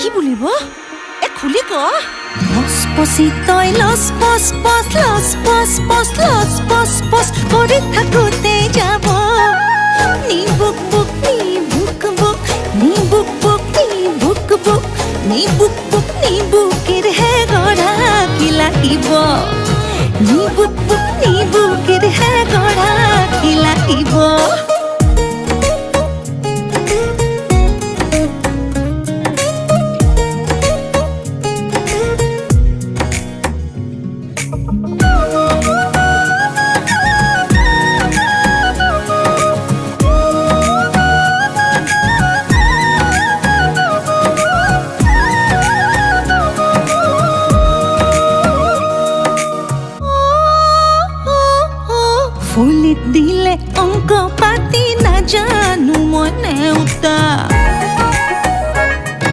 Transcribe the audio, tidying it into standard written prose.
কি বুলিব এ খুলি ক লস পচি তই লস পচ পচ লস পচ পচ লস পচ পচ কৰি থাকোঁতে যাব নি বুক বুক নি বুক বুক নি বুক বুক নি বুক বুক নি বুক বুক নি বুকের হে গড়া কি লাগিব নি বুক বুক নি বুকের হে গড়া কি লাগিব